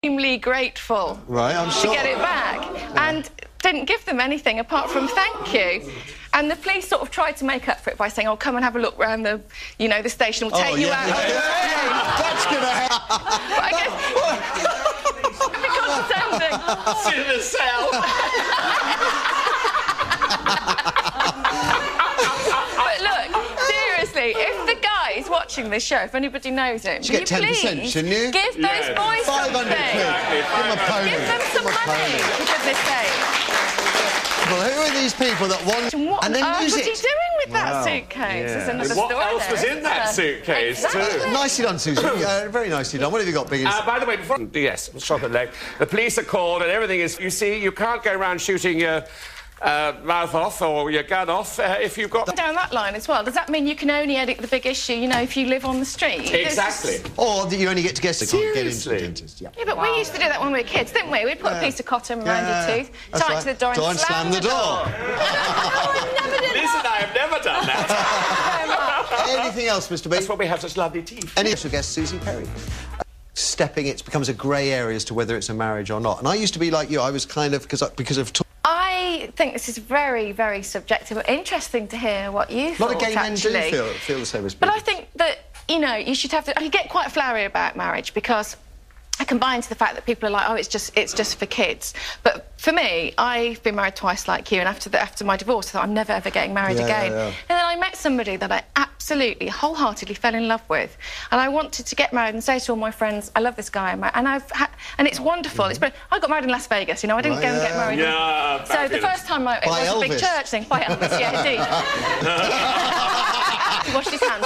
extremely grateful to get it back, and didn't give them anything apart from thank you. And the police sort of tried to make up for it by saying, "Oh, come and have a look round the, you know, the station. We'll take you out." That's gonna happen. But I guess because in the cell. But look, seriously, if the guy is watching this show, if anybody knows him, you get 10%, shouldn't you? Give those boys 500 something. quid. Give them a pony. Give them some money, for goodness sake. Well, who are these people that want... What and then on earth use was he it? doing with that suitcase? There's another What story else was in that suitcase, too? Nicely done, Suzi. Very nicely done. What have you got, Biggins? By the way, before... Yes, shot at leg. The police are called and everything is... You see, you can't go around shooting your mouth off or your gun off if you've got... Down that line as well, does that mean you can only edit the big issue, you know, if you live on the street? Exactly. Or that you only get to guess they can't get into the dentist. Yeah, but we used to do that when we were kids, didn't we? We'd put a piece of cotton around your tooth, tie it to the door and slam the door. I never did Listen, I have never done that. Anything else, Mr. B? That's why we have such lovely teeth. Any special guest, Suzi Perry. Stepping, it becomes a grey area as to whether it's a marriage or not. And I used to be like you. I was kind of... because of... I think this is very, very subjective. Interesting to hear what you thought, A lot of gay men do feel the same as people. But I think that, you know, you should have to... I get quite flowery about marriage because I combine to the fact that people are like, oh, it's just for kids. But for me, I've been married twice like you, and after my divorce, I thought I'm never, ever getting married again. And then I met somebody that I absolutely, wholeheartedly fell in love with. And I wanted to get married and say to all my friends, I love this guy. And it's wonderful. I got married in Las Vegas, you know, I didn't go and get married. So the first time it was a big church thing. By Elvis, yeah, indeed. He washed his hands.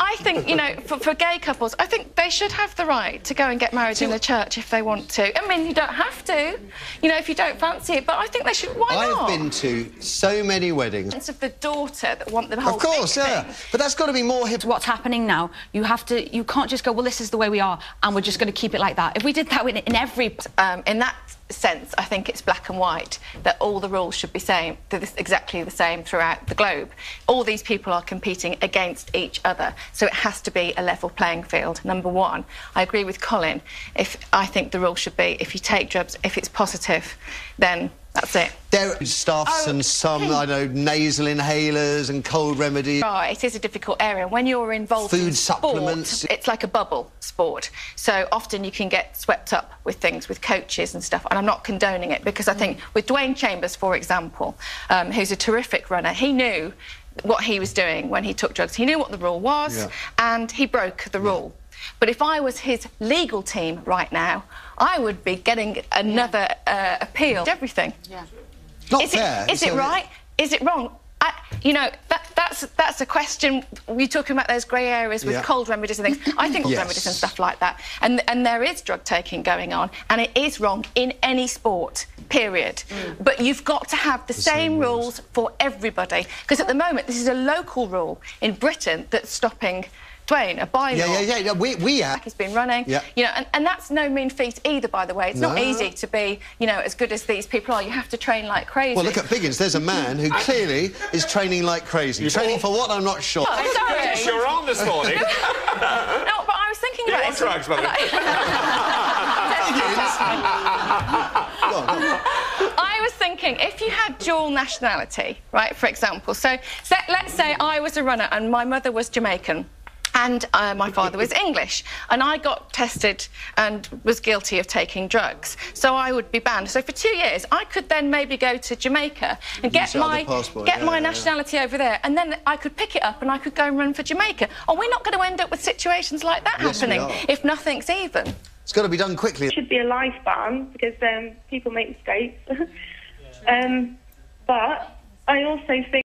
I think, you know, for gay couples, I think they should have the right to go and get married in the church if they want to. I mean, you don't have to, you know, if you don't fancy it, but I think they should. Why not? I've been to so many weddings. It's of the daughter that want the whole thing. Of course, yeah. But that's got to be more hip. What's happening now, you can't just go, well, this is the way we are, and we're just going to keep it like that. If we did that in every... in that sense, I think it's black and white, that all the rules should be exactly the same throughout the globe. All these people are competing against each other, so it has to be a level playing field, number one. I agree with Colin. I think the rule should be, if you take drugs, if it's positive, then that's it. There are stuffs and some, I know, nasal inhalers and cold remedies. Right, it is a difficult area. When you're involved in sport, supplements, it's like a bubble sport. So often you can get swept up with things, with coaches and stuff, and I'm not condoning it, because I think with Dwayne Chambers, for example, who's a terrific runner, he knew what he was doing when he took drugs. He knew what the rule was, and he broke the rule. But if I was his legal team right now, I would be getting another appeal. Everything. Yeah. Not fair. Is it right? Is it wrong? You know, that's a question. We're talking about those grey areas with cold remedies and things. I think remedies and stuff like that. And there is drug taking going on, and it is wrong in any sport, period. But you've got to have the same rules for everybody. Because at the moment, this is a local rule in Britain that's stopping Dwayne, a bylaw. We have. He's been running, you know, and that's no mean feat either, by the way. It's not easy to be, you know, as good as these people are. You have to train like crazy. Well, look at Biggins. There's a man who clearly is training like crazy. Training for what? I'm not sure. Oh, sorry. You're on this morning. No, but I was thinking about it. Drugs, brother. I was thinking, if you had dual nationality, right, for example, so let's say I was a runner and my mother was Jamaican, and my father was English, and I got tested and was guilty of taking drugs, so I would be banned. So for 2 years, I could then maybe go to Jamaica and get my nationality over there, and then I could pick it up and I could go and run for Jamaica. Are we not going to end up with situations like that happening if nothing's even? It's got to be done quickly. It should be a life ban, because people make mistakes. But I also think